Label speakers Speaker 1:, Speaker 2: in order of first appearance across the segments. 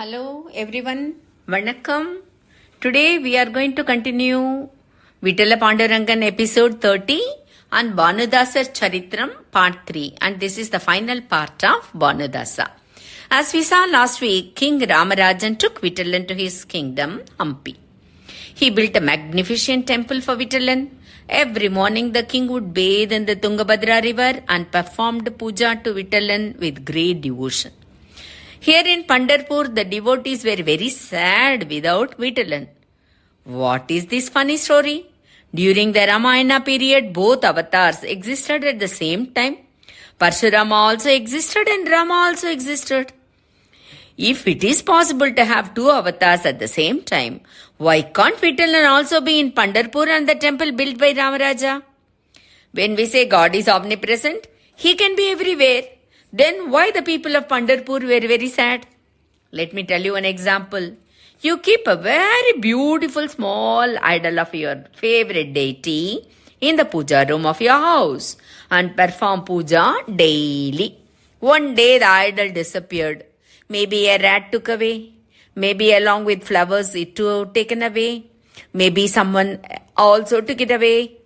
Speaker 1: Hello everyone, Vanakkam. Today we are going to continue Vitala Pandurangan episode 30 and Bhanudasar Charitram part 3, and this is the final part of Bhanudasa. As we saw last week, King Ramarajan took Vitalan to his kingdom, Hampi. He built a magnificent temple for Vitalan. Every morning the king would bathe in the Tungabhadra river and performed puja to Vitalan with great devotion. Here in Pandharpur, the devotees were very sad without Vitalan. What is this funny story? During the Ramayana period, both avatars existed at the same time. Parshurama also existed and Rama also existed. If it is possible to have two avatars at the same time, why can't Vitalan also be in Pandharpur and the temple built by Ramaraja? When we say God is omnipresent, He can be everywhere. Then why the people of Pandharpur were very sad? Let me tell you an example. You keep a very beautiful small idol of your favorite deity in the puja room of your house and perform puja daily. One day the idol disappeared. Maybe a rat took away. Maybe along with flowers it too taken away. Maybe someone also took it away.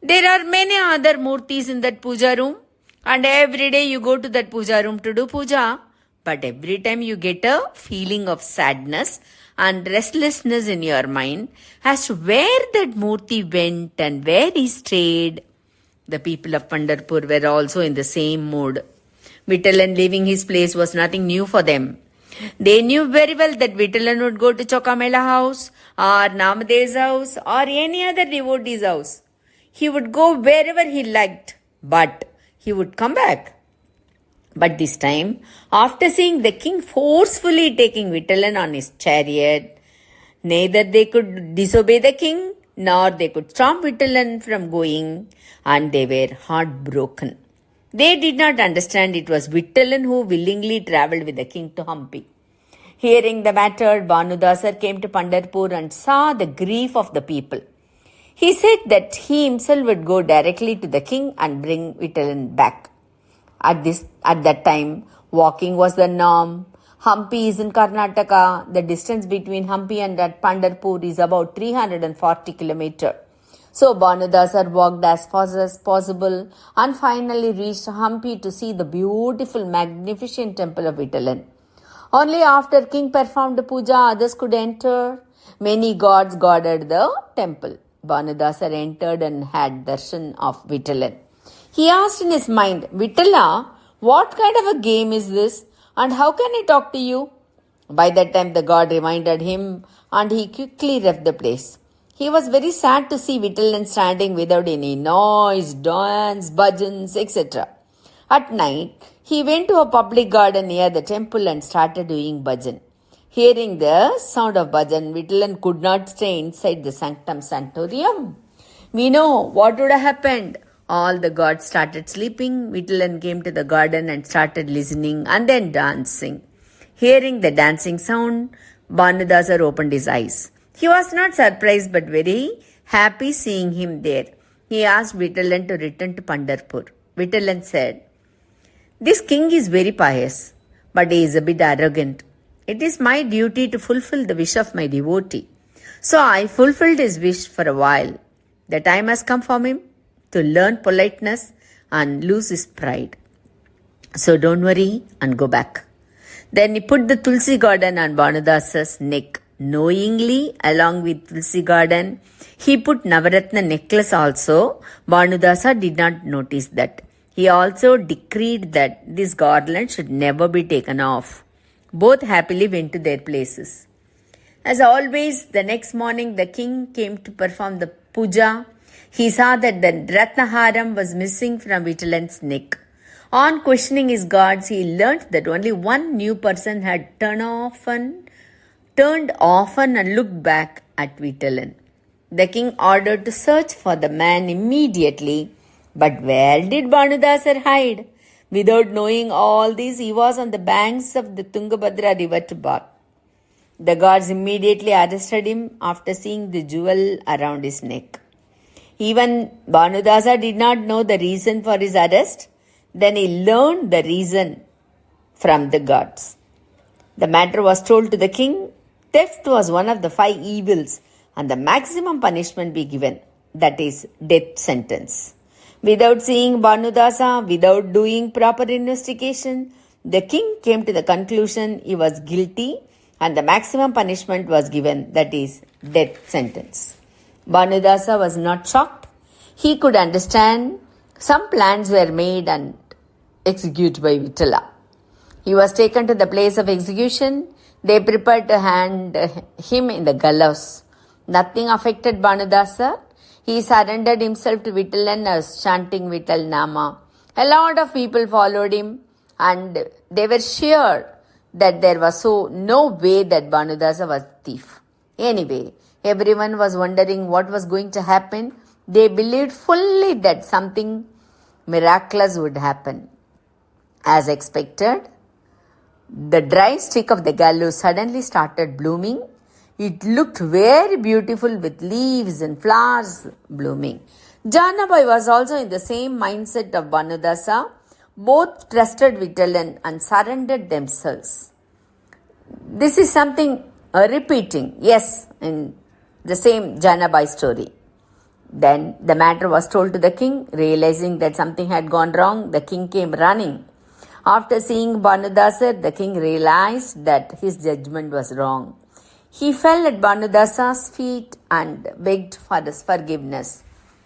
Speaker 1: There are many other murtis in that puja room. And every day you go to that puja room to do puja. But every time you get a feeling of sadness and restlessness in your mind as to where that murti went and where he stayed. The people of Pandharpur were also in the same mood. Vitalan leaving his place was nothing new for them. They knew very well that Vitalan would go to Chokamela house or Namadev's house or any other devotee's house. He would go wherever he liked. But he would come back. But this time, after seeing the king forcefully taking Vitalan on his chariot, neither they could disobey the king, nor they could stop Vitalan from going, and they were heartbroken. They did not understand it was Vitalan who willingly travelled with the king to Hampi. Hearing the matter, Bhanudasar came to Pandharpur and saw the grief of the people. He said that he himself would go directly to the king and bring Vitalan back. At that time, walking was the norm. Hampi is in Karnataka. The distance between Hampi and Pandharpur is about 340 kilometers. So Bhanudasar walked as fast as possible and finally reached Hampi to see the beautiful, magnificent temple of Vitalan. Only after king performed puja, others could enter. Many gods guarded the temple. Bhanudasar entered and had darshan of Vitalan. He asked in his mind, Vitala, what kind of a game is this and how can I talk to you? By that time the god reminded him and he quickly left the place. He was very sad to see Vitalan standing without any noise, dance, bhajans, etc. At night, he went to a public garden near the temple and started doing bhajan. Hearing the sound of bhajan, Vitalan could not stay inside the sanctum sanctorium. We know what would have happened. All the gods started sleeping. Vitalan came to the garden and started listening and then dancing. Hearing the dancing sound, Bhanudasar opened his eyes. He was not surprised but very happy seeing him there. He asked Vitalan to return to Pandharpur. Vitalan said, This king is very pious, but he is a bit arrogant. It is my duty to fulfill the wish of my devotee. So I fulfilled his wish for a while. The time has come for him to learn politeness and lose his pride. So don't worry and go back. Then he put the Tulsi garden on Bhanudasar's neck. Knowingly, along with Tulsi garden, he put Navaratna necklace also. Bhanudasar did not notice that. He also decreed that this garland should never be taken off. Both happily went to their places. As always, the next morning the king came to perform the puja. He saw that the Ratnaharam was missing from Vitalan's neck. On questioning his guards, he learnt that only one new person had turned often and looked back at Vitalan. The king ordered to search for the man immediately. But where did Bhanudasar hide? Without knowing all this, he was on the banks of the Tungabhadra river to bath. The guards immediately arrested him after seeing the jewel around his neck. Even Bhanudasar did not know the reason for his arrest. Then he learned the reason from the guards. The matter was told to the king. Theft was one of the 5 evils and the maximum punishment be given, that is, death sentence. Without seeing Bhanudasa, without doing proper investigation, the king came to the conclusion he was guilty and the maximum punishment was given, that is, death sentence. Bhanudasa was not shocked. He could understand some plans were made and executed by Vitala. He was taken to the place of execution. They prepared to hand him in the gallows. Nothing affected Bhanudasa. He surrendered himself to Vitalan as chanting Vital Nama. A lot of people followed him and they were sure that there was no way that Bhanudasa was thief. Anyway, everyone was wondering what was going to happen. They believed fully that something miraculous would happen. As expected, the dry stick of the gallows suddenly started blooming. It looked very beautiful with leaves and flowers blooming. Janabai was also in the same mindset of Bhanudasa. Both trusted Vitalan and surrendered themselves. This is something repeating, yes, in the same Janabai story. Then the matter was told to the king. Realizing that something had gone wrong, the king came running. After seeing Bhanudasar, the king realized that his judgment was wrong. He fell at Bhanudasa's feet and begged for his forgiveness.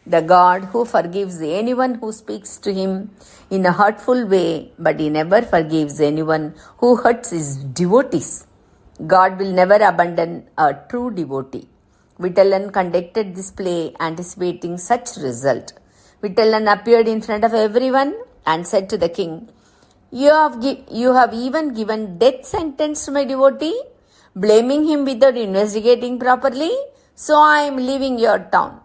Speaker 1: The God who forgives anyone who speaks to him in a hurtful way, but he never forgives anyone who hurts his devotees. God will never abandon a true devotee. Vitalan conducted this play anticipating such result. Vitalan appeared in front of everyone and said to the king, You have even given death sentence to my devotee, blaming him without investigating properly, so I am leaving your town.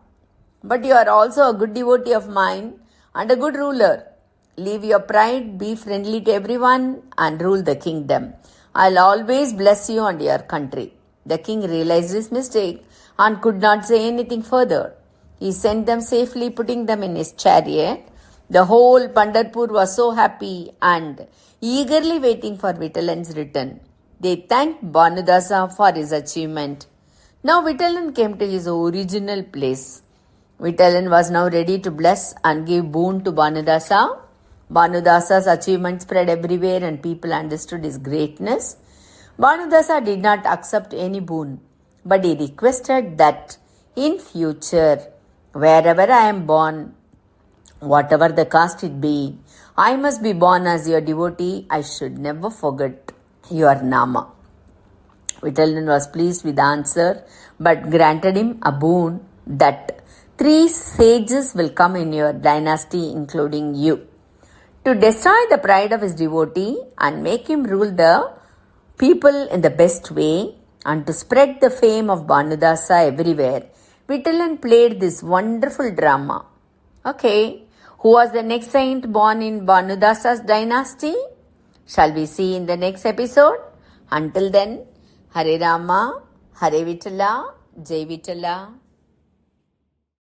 Speaker 1: But you are also a good devotee of mine and a good ruler. Leave your pride, be friendly to everyone and rule the kingdom. I'll always bless you and your country. The king realized his mistake and could not say anything further. He sent them safely, putting them in his chariot. The whole Pandharpur was so happy and eagerly waiting for Vitalan's return. They thanked Bhanudasa for his achievement. Now Vitalan came to his original place. Vitalan was now ready to bless and give boon to Bhanudasa. Bhanudasa's achievement spread everywhere and people understood his greatness. Bhanudasa did not accept any boon, but he requested that in future, wherever I am born, whatever the caste it be, I must be born as your devotee. I should never forget your Nama. Vitalan was pleased with the answer, but granted him a boon that 3 sages will come in your dynasty, including you, to destroy the pride of his devotee and make him rule the people in the best way, and to spread the fame of Bhanudasa everywhere. Vitalan played this wonderful drama. Okay, who was the next saint born in Bhanudasa's dynasty? Shall we see in the next episode? Until then, Hare Rama, Hare Vitala, Jai Vitala.